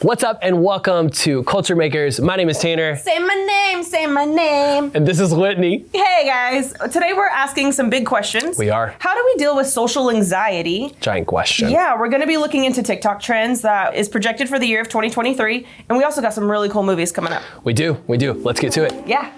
What's up and welcome to Culture Makers. My name is Tanner. Say my name, say my name. And this is Whitney. Hey guys, today we're asking some big questions. We are. How do we deal with social anxiety? Giant question. Yeah, we're gonna be looking into TikTok trends that is projected for the year of 2023. And we also got some really cool movies coming up. We do. Let's get to it. Yeah.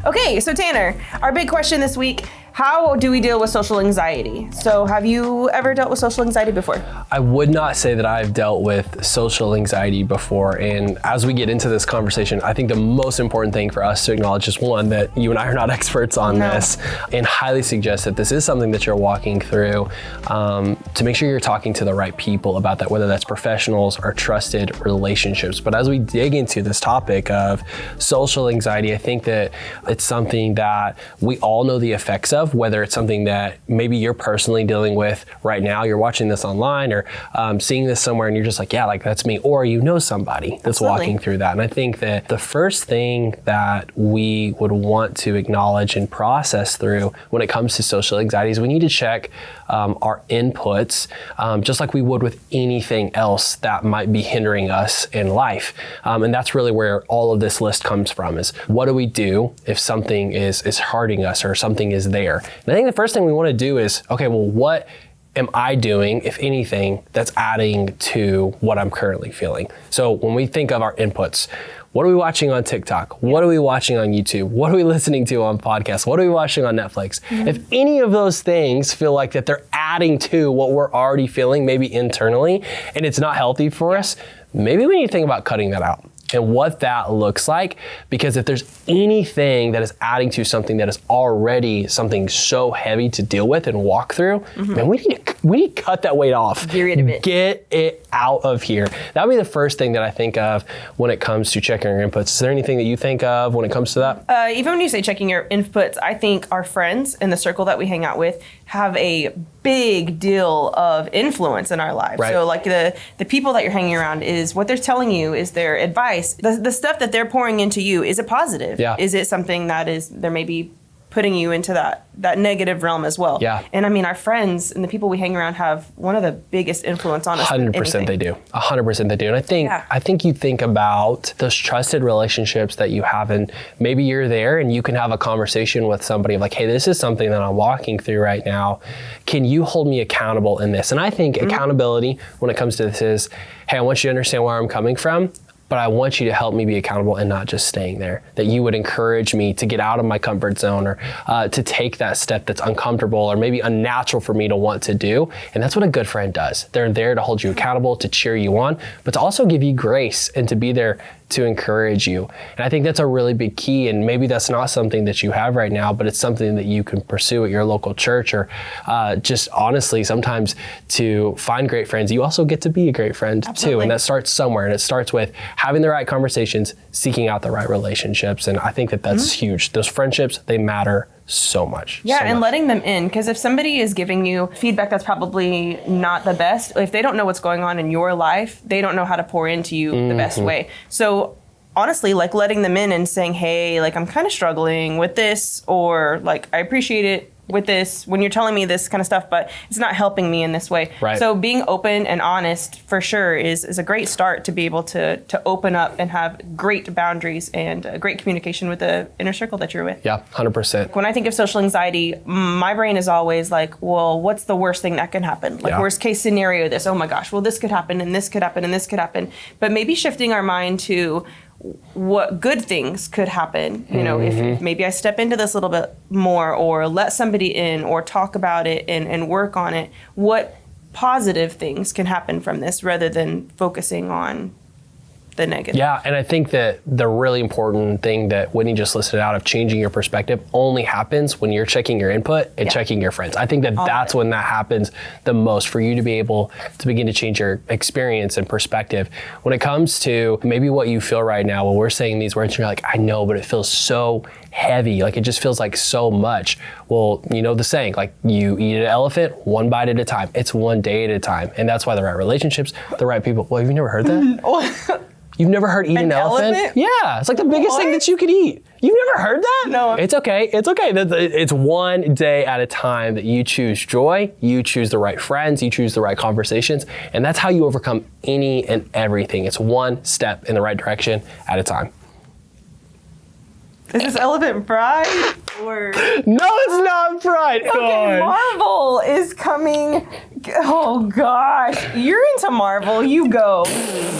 Okay, so Tanner, our big question this week, how do we deal with social anxiety? So have you ever dealt with social anxiety before? I would not say that I've dealt with social anxiety before. And as we get into this conversation, I think the most important thing for us to acknowledge is one, that you and I are not experts on this, and highly suggest that this is something that you're walking through, to make sure you're talking to the right people about that, whether that's professionals or trusted relationships. But as we dig into this topic of social anxiety, I think that it's something that we all know the effects of, whether it's something that maybe you're personally dealing with right now, you're watching this online or seeing this somewhere and you're just like, yeah, like that's me, or you know somebody that's walking through that. And I think that the first thing that we would want to acknowledge and process through when it comes to social anxiety is we need to check our inputs, just like we would with anything else that might be hindering us in life. And that's really where all of this list comes from, is what do we do if something is hurting us or something is there? And I think the first thing we want to do is, okay, well, what am I doing, if anything, that's adding to what I'm currently feeling? So when we think of our inputs, what are we watching on TikTok? What are we watching on YouTube? What are we listening to on podcasts? What are we watching on Netflix? Mm-hmm. If any of those things feel like that they're adding to what we're already feeling, maybe internally, and it's not healthy for us, maybe we need to think about cutting that out and what that looks like. Because if there's anything that is adding to something that is already something so heavy to deal with and walk through, man, we need to cut that weight off. Get rid of it. Get it out of here. That would be the first thing that I think of when it comes to checking your inputs. Is there anything that you think of when it comes to that? Even when you say checking your inputs, I think our friends in the circle that we hang out with have a big deal of influence in our lives. Right. So like the people that you're hanging around, is what they're telling you, is their advice. The stuff that they're pouring into you, is it positive? Yeah. Is it something that is, they're maybe putting you into that negative realm as well? Yeah. And I mean, our friends and the people we hang around have one of the biggest influence on us. 100% they do. 100% they do. And I think you think about those trusted relationships that you have, and maybe you're there and you can have a conversation with somebody like, hey, this is something that I'm walking through right now. Can you hold me accountable in this? And I think accountability when it comes to this is, hey, I want you to understand where I'm coming from, but I want you to help me be accountable and not just staying there. That you would encourage me to get out of my comfort zone, or to take that step that's uncomfortable or maybe unnatural for me to want to do. And that's what a good friend does. They're there to hold you accountable, to cheer you on, but to also give you grace and to be there to encourage you. And I think that's a really big key. And maybe that's not something that you have right now, but it's something that you can pursue at your local church, or just honestly, sometimes to find great friends, you also get to be a great friend too. And that starts somewhere. And it starts with having the right conversations, seeking out the right relationships. And I think that that's huge. Those friendships, they matter so much. Yeah, and letting them in, because if somebody is giving you feedback that's probably not the best, if they don't know what's going on in your life, they don't know how to pour into you the best way. So honestly, like letting them in and saying, hey, like I'm kind of struggling with this, or like I appreciate it with this when you're telling me this kind of stuff, but it's not helping me in this way. Right. So being open and honest for sure is a great start to be able to open up and have great boundaries and great communication with the inner circle that you're with. Yeah, 100%. When I think of social anxiety, my brain is always like, well, what's the worst thing that can happen? Like worst case scenario, this, oh my gosh, well, this could happen and this could happen and this could happen. But maybe shifting our mind to what good things could happen, you know, if maybe I step into this a little bit more, or let somebody in, or talk about it and work on it, what positive things can happen from this, rather than focusing on the negative. Yeah, and I think that the really important thing that Whitney just listed out of changing your perspective only happens when you're checking your input and checking your friends. I think that that's when that happens the most, for you to be able to begin to change your experience and perspective. When it comes to maybe what you feel right now, when we're saying these words, you're like, I know, but it feels so heavy. Like it just feels like so much. Well, you know the saying, like you eat an elephant one bite at a time. It's one day at a time. And that's why the right relationships, the right people. Well, have you never heard that? You've never heard eat an elephant? Yeah, it's like the biggest thing that you could eat. You've never heard that? No. It's okay. It's okay. It's one day at a time that you choose joy, you choose the right friends, you choose the right conversations, and that's how you overcome any and everything. It's one step in the right direction at a time. Is this elephant pride? Or... No, it's not pride. Okay, Marvel is coming. Oh gosh, you're into Marvel. You go.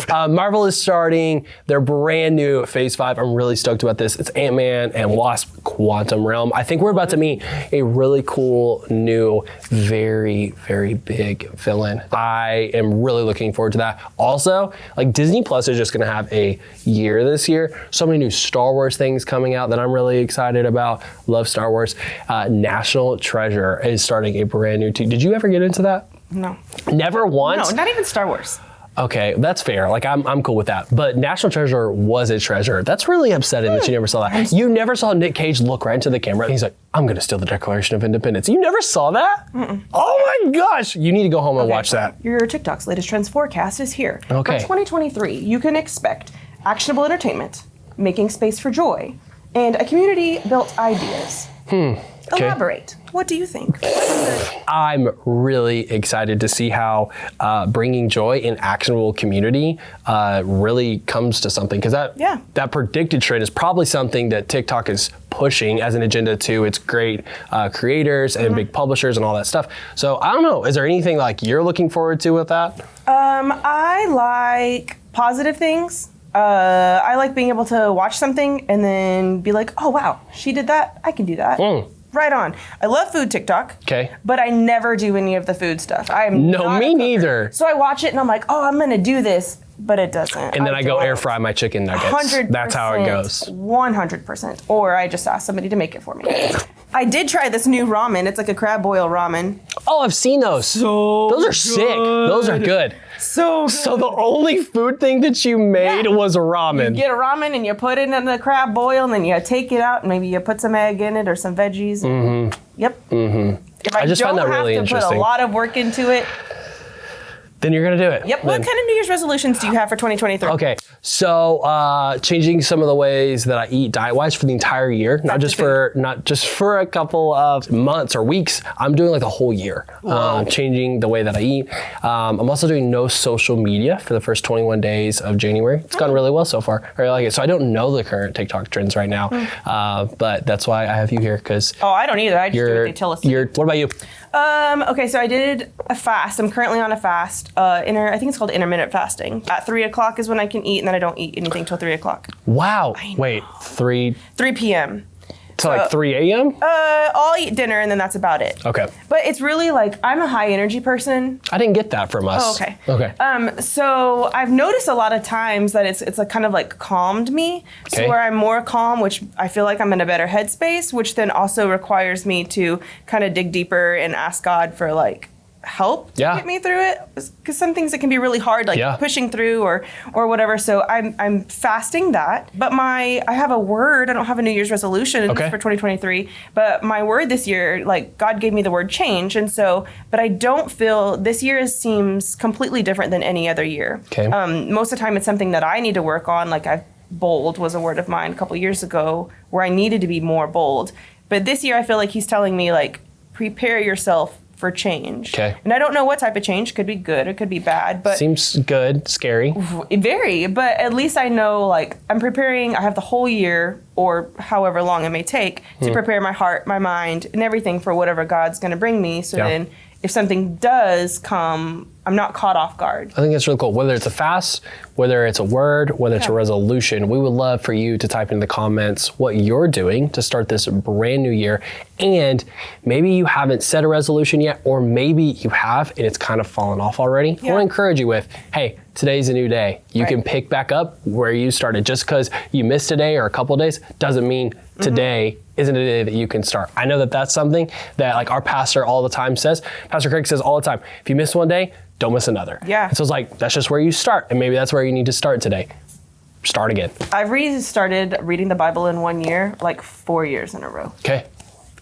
Marvel is starting their brand new Phase 5. I'm really stoked about this. It's Ant-Man and Wasp Quantum Realm. I think we're about to meet a really cool, new, very, very big villain. I am really looking forward to that. Also, like Disney Plus is just gonna have a year this year. So many new Star Wars things coming out that I'm really excited about. Love Star Wars. National Treasure is starting a brand new team. Did you ever get into that? No. Never once? No, not even Star Wars. Okay, that's fair. Like I'm cool with that. But National Treasure was a treasure. That's really upsetting that you never saw that. You never saw Nick Cage look right into the camera and he's like, I'm gonna steal the Declaration of Independence. You never saw that? Mm-mm. Oh my gosh! You need to go home and watch that. Your TikTok's latest trends forecast is here. Okay. For 2023, you can expect actionable entertainment, making space for joy, and a community built ideas. Okay. Elaborate. What do you think? I'm really excited to see how bringing joy in actionable community really comes to something, because that predicted trend is probably something that TikTok is pushing as an agenda to its great creators and big publishers and all that stuff. So I don't know, is there anything like you're looking forward to with that? I like positive things. I like being able to watch something and then be like, oh wow, she did that, I can do that. Right on. I love food TikTok. Okay. But I never do any of the food stuff. No, me neither. So I watch it and I'm like, oh, I'm gonna do this, but it doesn't. And then I go air fry my chicken nuggets. 100%. That's how it goes. 100%. Or I just ask somebody to make it for me. I did try this new ramen. It's like a crab boil ramen. Oh, I've seen those. Those are sick. Those are good. So good. So the only food thing that you made was a ramen. You get a ramen and you put it in the crab boil and then you take it out and maybe you put some egg in it or some veggies. Yep. If I just find that really interesting. Put a lot of work into it, then you're gonna do it. Yep. What kind of New Year's resolutions do you have for 2023? Okay, so changing some of the ways that I eat diet-wise for the entire year, not just for a couple of months or weeks. I'm doing like the whole year. Changing the way that I eat. I'm also doing no social media for the first 21 days of January. It's gone really well so far. I really like it. So I don't know the current TikTok trends right now, but that's why I have you here, because I don't either. I just do what they tell us to do. What about you? Okay, so I did a fast. I'm currently on a fast. I think it's called intermittent fasting. At 3 o'clock is when I can eat, and then I don't eat anything till 3 o'clock. Wow. Wait, 3 p.m. to like 3 a.m.? I'll eat dinner, and then that's about it. Okay. But it's really like, I'm a high energy person. I didn't get that from us. Oh, okay. Okay. So I've noticed a lot of times that it's like kind of like calmed me. Okay. So where I'm more calm, which I feel like I'm in a better headspace, which then also requires me to kind of dig deeper and ask God for like help to get me through it, because some things it can be really hard, like pushing through or whatever. So I'm fasting that, but I have a word. I don't have a New Year's resolution for 2023, but my word this year, like God gave me the word change, and so, but I don't feel this year seems completely different than any other year. Okay. Most of the time it's something that I need to work on. Like bold was a word of mine a couple years ago where I needed to be more bold, but this year I feel like He's telling me like prepare yourself for change. Okay. And I don't know what type of change. Could be good, it could be bad, but seems good, scary. Very, but at least I know like I'm preparing. I have the whole year or however long it may take to prepare my heart, my mind, and everything for whatever God's going to bring me. So then if something does come, I'm not caught off guard. I think that's really cool. Whether it's a fast, whether it's a word, whether it's a resolution, we would love for you to type in the comments what you're doing to start this brand new year. And maybe you haven't set a resolution yet, or maybe you have and it's kind of fallen off already. I want to encourage you with, hey, today's a new day. You can pick back up where you started. Just because you missed a day or a couple of days doesn't mean today isn't a day that you can start. I know that that's something that like our pastor all the time says. Pastor Craig says all the time, if you miss one day, don't miss another. Yeah. And so it's like, that's just where you start. And maybe that's where you need to start today. Start again. I've started reading the Bible in 1 year, like 4 years in a row. Okay.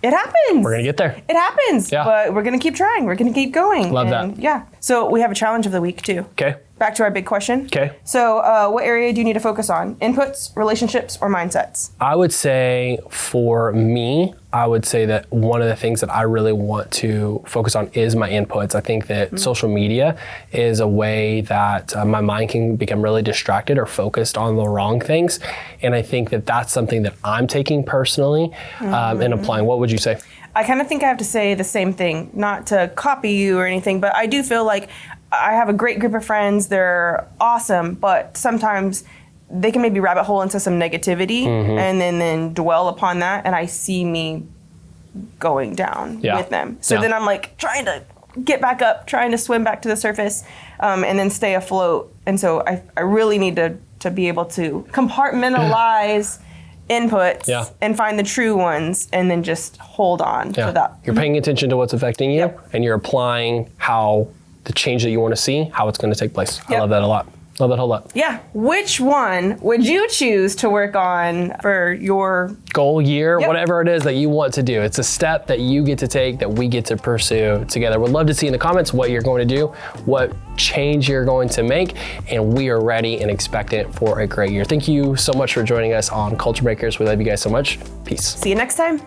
It happens. We're going to get there. It happens. Yeah. But we're going to keep trying. We're going to keep going. Love that. Yeah. So we have a challenge of the week too. Okay. Back to our big question. Okay. So what area do you need to focus on? Inputs, relationships, or mindsets? I would say for me, I would say that one of the things that I really want to focus on is my inputs. I think that social media is a way that my mind can become really distracted or focused on the wrong things. And I think that that's something that I'm taking personally and applying. What would you say? I kind of think I have to say the same thing, not to copy you or anything, but I do feel like I have a great group of friends. They're awesome, but sometimes they can maybe rabbit hole into some negativity and then dwell upon that. And I see me going down with them. So then I'm like trying to get back up, trying to swim back to the surface and then stay afloat. And so I really need to be able to compartmentalize inputs and find the true ones and then just hold on to that. You're paying attention to what's affecting you and you're applying how the change that you want to see, how it's going to take place. I love that a lot. Love that a whole lot. Yeah. Which one would you choose to work on for your goal, year, whatever it is that you want to do? It's a step that you get to take, that we get to pursue together. We'd love to see in the comments what you're going to do, what change you're going to make, and we are ready and expectant for a great year. Thank you so much for joining us on Culture Breakers. We love you guys so much. Peace. See you next time.